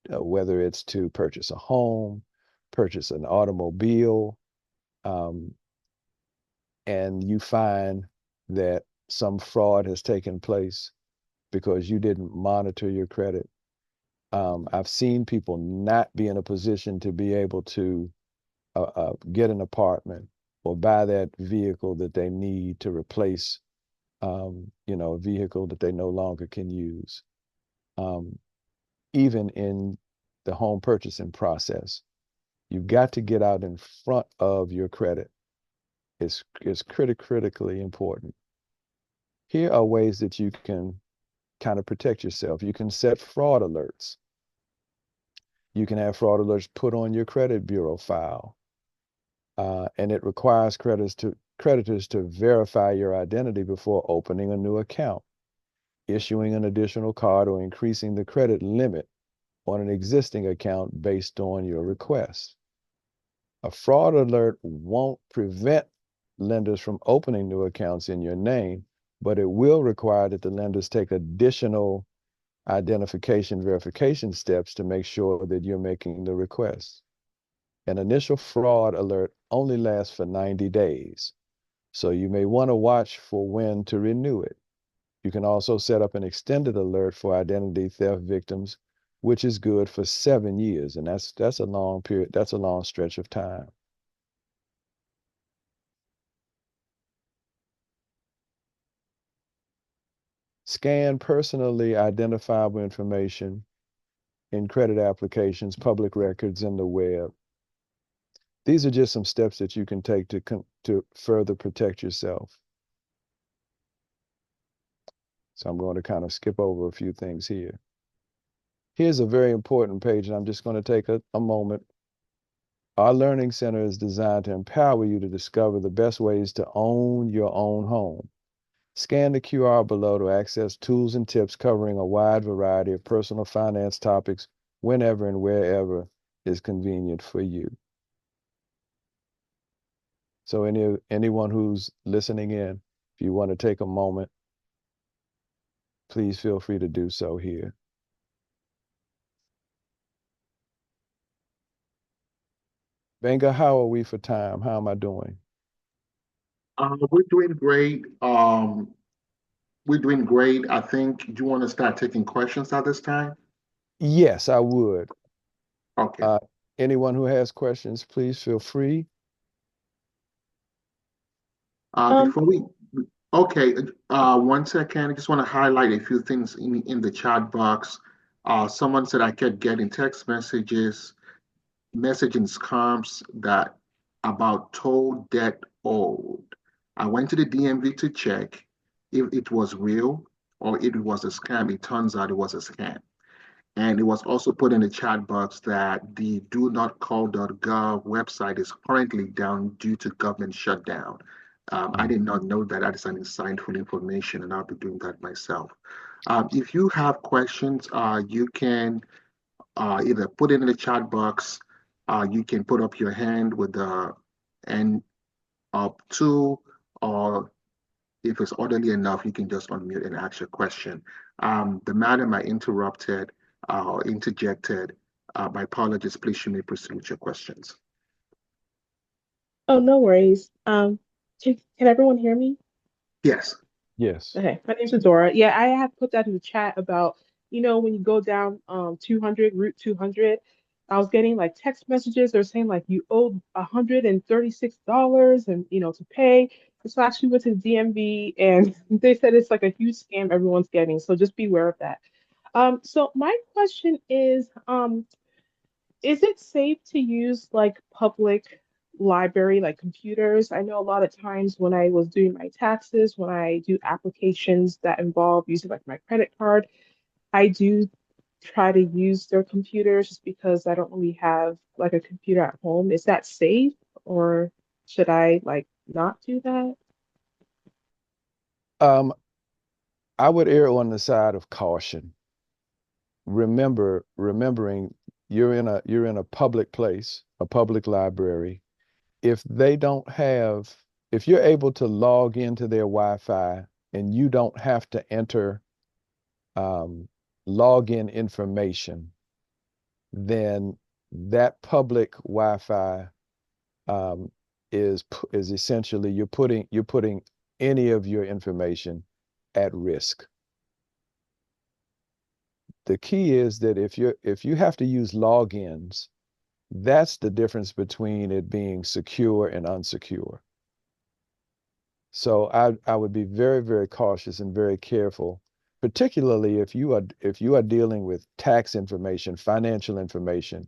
whether it's to purchase a home, purchase an automobile, and you find that some fraud has taken place because you didn't monitor your credit. I've seen people not be in a position to be able to get an apartment or buy that vehicle that they need to replace, a vehicle that they no longer can use. Even in the home purchasing process, you've got to get out in front of your credit. It's critically important. Here are ways that you can kind of protect yourself. You can set fraud alerts. You can have fraud alerts put on your credit bureau file. And it requires creditors to verify your identity before opening a new account, issuing an additional card, or increasing the credit limit on an existing account based on your request. A fraud alert won't prevent lenders from opening new accounts in your name, but it will require that the lenders take additional identification verification steps to make sure that you're making the request. An initial fraud alert only lasts for 90 days, so you may want to watch for when to renew it. You can also set up an extended alert for identity theft victims, which is good for 7 years, and that's a long period, that's a long stretch of time. Scan personally identifiable information in credit applications, public records, and the web. These are just some steps that you can take to further protect yourself. So I'm going to kind of skip over a few things here. Here's a very important page, and I'm just going to take a moment. Our Learning Center is designed to empower you to discover the best ways to own your own home. Scan the QR below to access tools and tips covering a wide variety of personal finance topics whenever and wherever is convenient for you. So anyone who's listening in, if you want to take a moment please feel free to do so here. Benga, how are we for time? How am I doing? We're doing great. We're doing great. I think, do you want to start taking questions at this time? Yes, I would. Okay. Anyone who has questions, please feel free. Before we, okay, one second. I just want to highlight a few things in the chat box. Someone said I kept getting text messages, messaging scams that about toll debt owed. I went to the DMV to check if it was real or if it was a scam. It turns out it was a scam. And it was also put in the chat box that the donotcall.gov website is currently down due to government shutdown. I did not know that. That is an insightful information, and I'll be doing that myself. If you have questions, you can either put it in the chat box, you can put up your hand with the and up to, or if it's orderly enough, you can just unmute and ask your question. The madam I interrupted or interjected, my apologies. Please, you may proceed with your questions. Oh, no worries. Can everyone hear me? Yes. Yes. Okay, my name's Adora. Yeah, I have put that in the chat about, when you go down 200, Route 200, I was getting like text messages. They're saying like you owed $136 and to pay. So I actually went to the DMV and they said it's like a huge scam everyone's getting. So just beware of that. So my question is it safe to use like public library, like computers? I know a lot of times when I was doing my taxes, when I do applications that involve using like my credit card, I do try to use their computers just because I don't really have like a computer at home. Is that safe or should I like not do that? Um, I would err on the side of caution. Remembering you're in a public place, a public library. If they don't have, if you're able to log into their Wi-Fi and you don't have to enter login information, then that public Wi-Fi is essentially you're putting any of your information at risk. The key is that if you have to use logins, that's the difference between it being secure and unsecure. So I would be very, very cautious and very careful, particularly if you are dealing with tax information, financial information,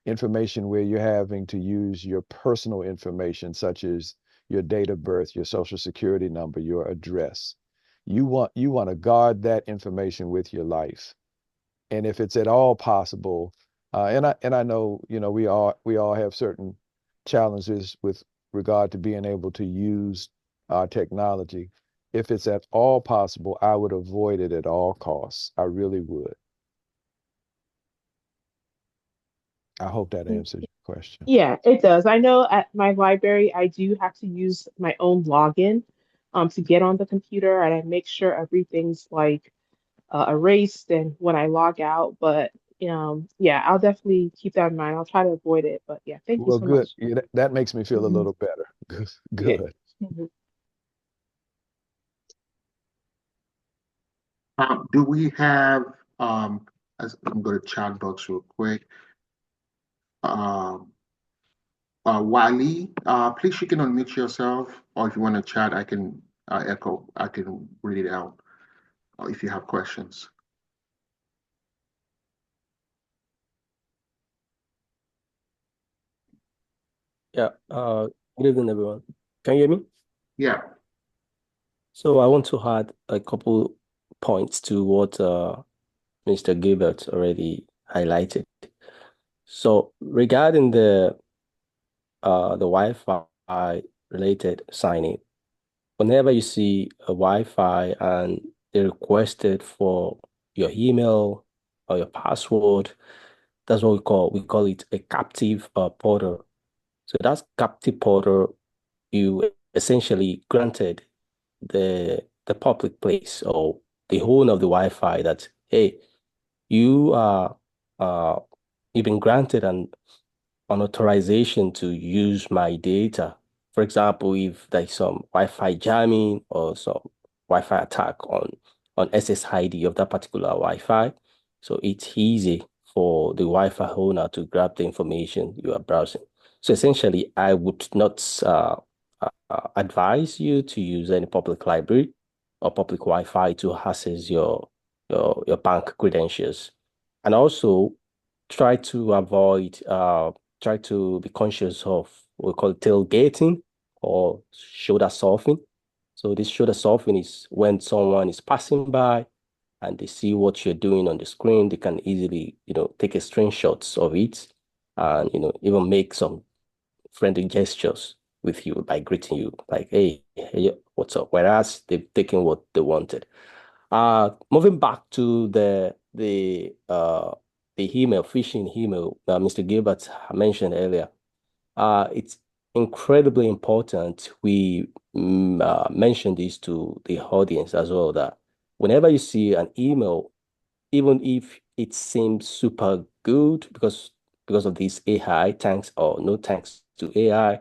information where you're having to use your personal information, such as your date of birth, your social security number, your address. You want to guard that information with your life. And if it's at all possible, and I know, we all have certain challenges with regard to being able to use our technology. If it's at all possible, I would avoid it at all costs. I really would. I hope that answers your question. Yeah, it does. I know at my library, I do have to use my own login to get on the computer, and I make sure everything's like erased and when I log out. But yeah, I'll definitely keep that in mind. I'll try to avoid it. But yeah, thank you Well, so good. much. Yeah, that makes me feel a Mhm. little better. Yeah. Good. Mhm. Do we have, I'm going to chat box real quick. Um, Wally, please you can unmute yourself, or if you want to chat, I can I can read it out, if you have questions. Yeah, good evening, everyone. Can you hear me? Yeah. So I want to add a couple points to what Mr. Gilbert already highlighted. So regarding the Wi-Fi related signing, whenever you see a Wi-Fi and they requested for your email or your password, that's what we call it a captive portal. So that's captive portal, you essentially granted the public place or the owner of the Wi-Fi that, hey, you are you've been granted an authorization to use my data. For example, if there's some Wi-Fi jamming or some Wi-Fi attack on SSID of that particular Wi-Fi, so it's easy for the Wi-Fi owner to grab the information you are browsing. So essentially, I would not advise you to use any public library or public Wi-Fi to access your bank credentials. And also try to avoid, try to be conscious of what we call tailgating or shoulder surfing. So this shoulder surfing is when someone is passing by and they see what you're doing on the screen, they can easily, take a screenshot of it and, even make some friendly gestures with you by greeting you, like, hey, what's up? Whereas they've taken what they wanted. Moving back to the email, phishing email, Mr. Gilbert mentioned earlier. It's incredibly important we mention this to the audience as well, that whenever you see an email, even if it seems super good because of this AI, thanks or no thanks to AI,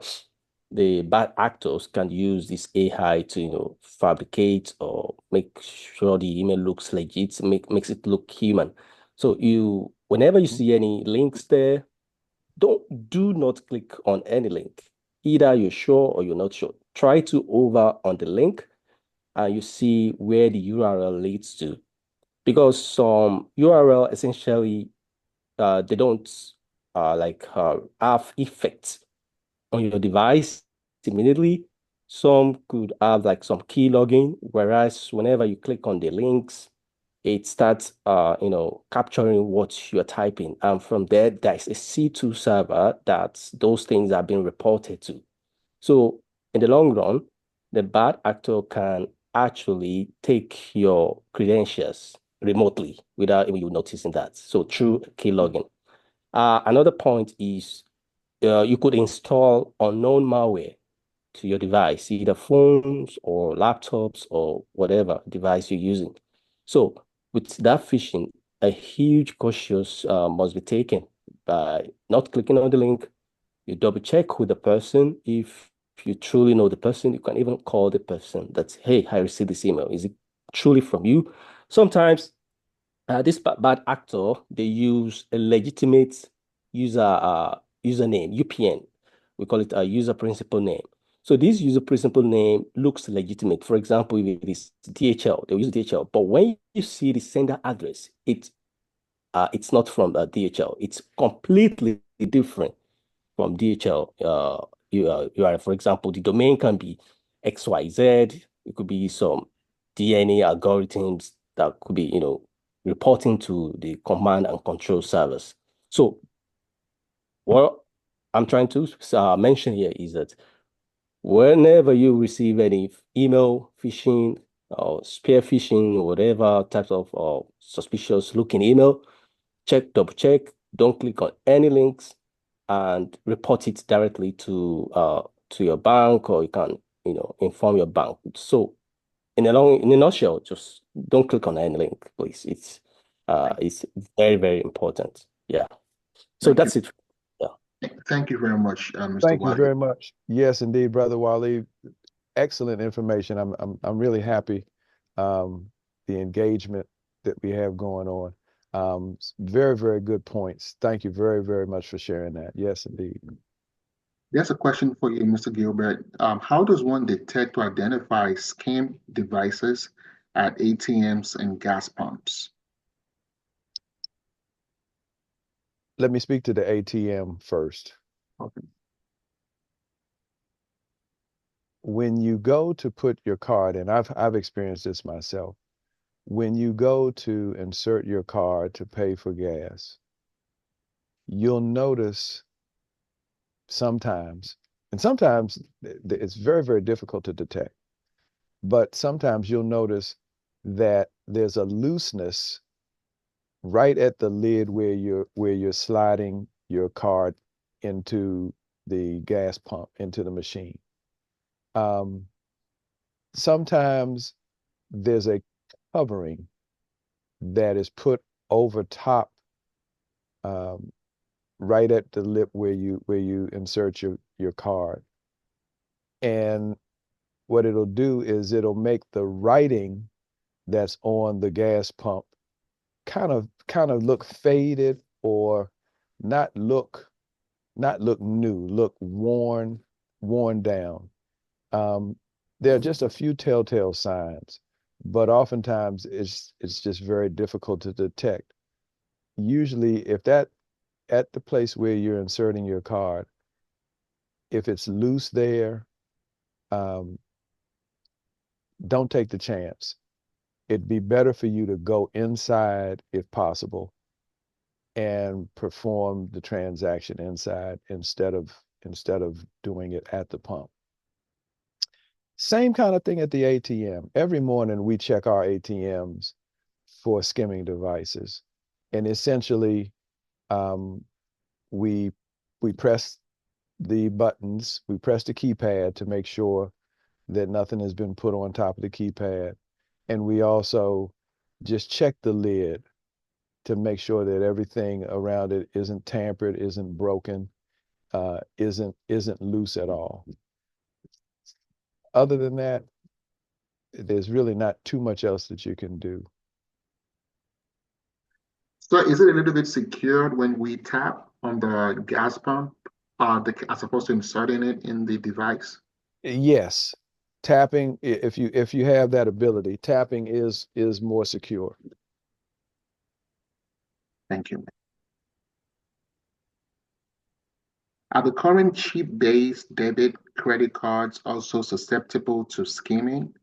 the bad actors can use this AI to, fabricate or make sure the email looks legit, makes it look human. So whenever you see any links there, do not click on any link. Either you're sure or you're not sure. Try to hover on the link and you see where the URL leads to. Because some URL essentially, they don't have effects on your device immediately. Some could have like some key login, whereas whenever you click on the links, it starts capturing what you're typing. And from there's a C2 server that those things are being reported to. So in the long run, the bad actor can actually take your credentials remotely without even you noticing that. So through key login. Another point is you could install unknown malware to your device, either phones or laptops or whatever device you're using. So with that phishing, a huge cautious must be taken by not clicking on the link. You double check with the person. If you truly know the person, you can even call the person that's, hey, I received this email. Is it truly from you? Sometimes this bad actor, they use a legitimate username, UPN. We call it a user principal name. So this user principal name looks legitimate. For example, if it is DHL, they'll use DHL. But when you see the sender address, it's not from DHL. It's completely different from DHL. For example, the domain can be XYZ. It could be some DNA algorithms that could be, reporting to the command and control servers. So what I'm trying to mention here is that whenever you receive any email phishing or spear phishing or whatever types of suspicious looking email, double check, don't click on any links and report it directly to your bank, or you can, inform your bank. So in a nutshell, just don't click on any link, please. It's very, very important. Yeah. So that's it. Yeah. Thank you very much, Mr. Thank you Wale. very much. Yes, indeed, Brother Wale. Excellent information. I'm really happy the engagement that we have going on. Very, very good points. Thank you very, very much for sharing that. Yes, indeed. There's a question for you, Mr. Gilbert. How does one detect or identify scam devices at ATMs and gas pumps? Let me speak to the ATM first. Okay. When you go to put your card in, I've experienced this myself. When you go to insert your card to pay for gas, you'll notice sometimes, and sometimes it's very, very difficult to detect, but sometimes you'll notice that there's a looseness right at the lid where you're sliding your card into the gas pump, into the machine. Sometimes there's a covering that is put over top, right at the lip where you insert your card. And what it'll do is it'll make the writing that's on the gas pump kind of look faded, or not look new, look worn down. There are just a few telltale signs, but oftentimes it's just very difficult to detect. Usually, if that at the place where you're inserting your card, if it's loose there, um, don't take the chance. It'd be better for you to go inside if possible and perform the transaction inside instead of doing it at the pump. Same kind of thing at the ATM. Every morning we check our ATMs for skimming devices, and essentially we press the buttons, we press the keypad to make sure that nothing has been put on top of the keypad, and we also just check the lid to make sure that everything around it isn't tampered, isn't broken, isn't loose at all. Other than that, there's really not too much else that you can do. So is it a little bit secured when we tap on the gas pump, as opposed to inserting it in the device? Yes, tapping, if you have that ability, tapping is more secure. Thank you. Are the current chip-based debit credit cards also susceptible to skimming?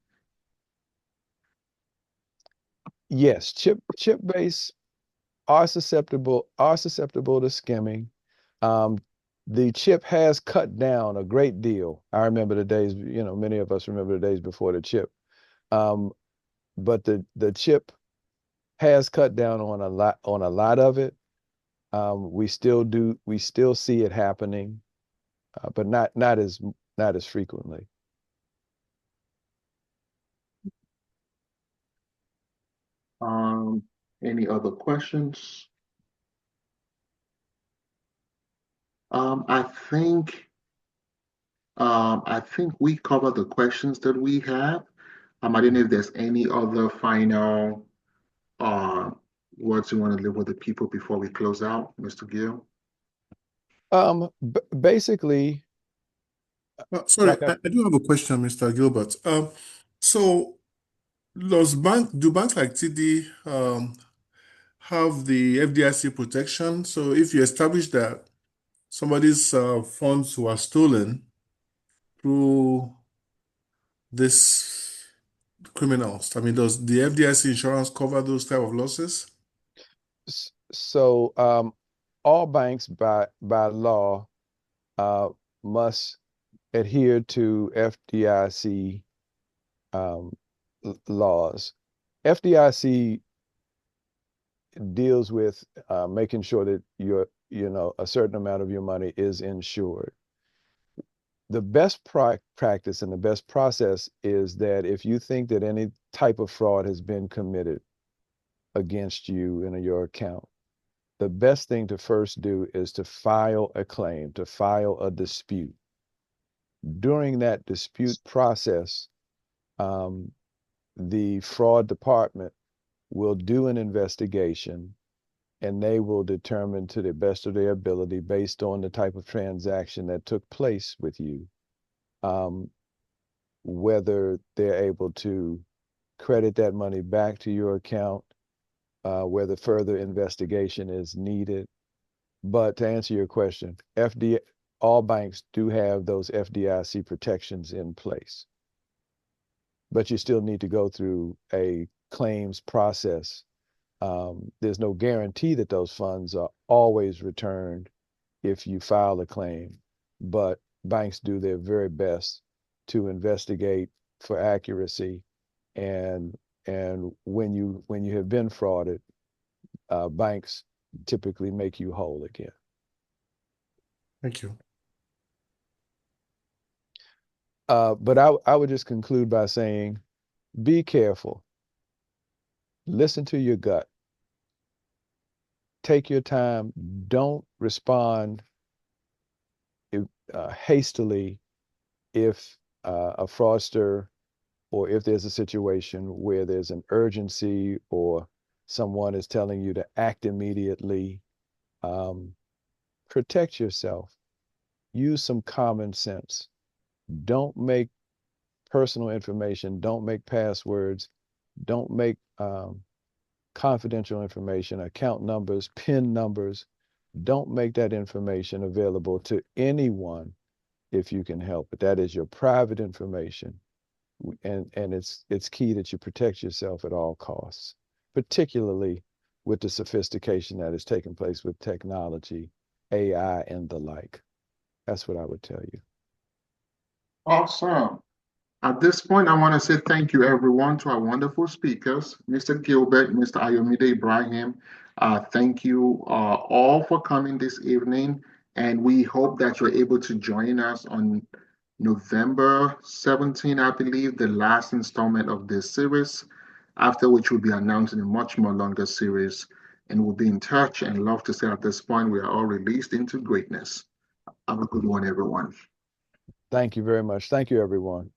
Yes, chip-based are susceptible to skimming. The chip has cut down a great deal. I remember the days, many of us remember the days before the chip. But the chip has cut down on a lot of it. We still see it happening, but not as frequently. Any other questions? I think we covered the questions that we have. I don't know if there's any other final words you want to leave with the people before we close out, Mr. Gill. Basically, sorry, like I do have a question, Mr. Gilbert. So do banks like TD have the FDIC protection? So if you establish that somebody's funds were stolen through this criminals, does the FDIC insurance cover those type of losses? So all banks by law must adhere to FDIC laws. FDIC deals with making sure that a certain amount of your money is insured. The best practice and the best process is that if you think that any type of fraud has been committed against you in your account, the best thing to first do is to file a claim, to file a dispute. During that dispute process, the fraud department will do an investigation, and they will determine to the best of their ability, based on the type of transaction that took place with you, whether they're able to credit that money back to your account, whether further investigation is needed. But to answer your question, all banks do have those FDIC protections in place. But you still need to go through a claims process. There's no guarantee that those funds are always returned if you file a claim, but banks do their very best to investigate for accuracy, and when you have been frauded, banks typically make you whole again. Thank you. But I would just conclude by saying, be careful. Listen to your gut. Take your time. Don't respond hastily if a fraudster, or if there's a situation where there's an urgency or someone is telling you to act immediately. Protect yourself. Use some common sense. Don't make personal information, don't make passwords, don't make confidential information, account numbers, PIN numbers. Don't make that information available to anyone if you can help it. That is your private information. And it's key that you protect yourself at all costs, particularly with the sophistication that is taking place with technology, AI, and the like. That's what I would tell you. Awesome. At this point, I want to say thank you, everyone, to our wonderful speakers, Mr. Gilbert, Mr. Ayomide Ibrahim. Thank you all for coming this evening, and we hope that you're able to join us on November 17, I believe, the last installment of this series, after which we'll be announcing a much more longer series, and we'll be in touch and love to say at this point, we are all released into greatness. Have a good one, everyone. Thank you very much. Thank you, everyone.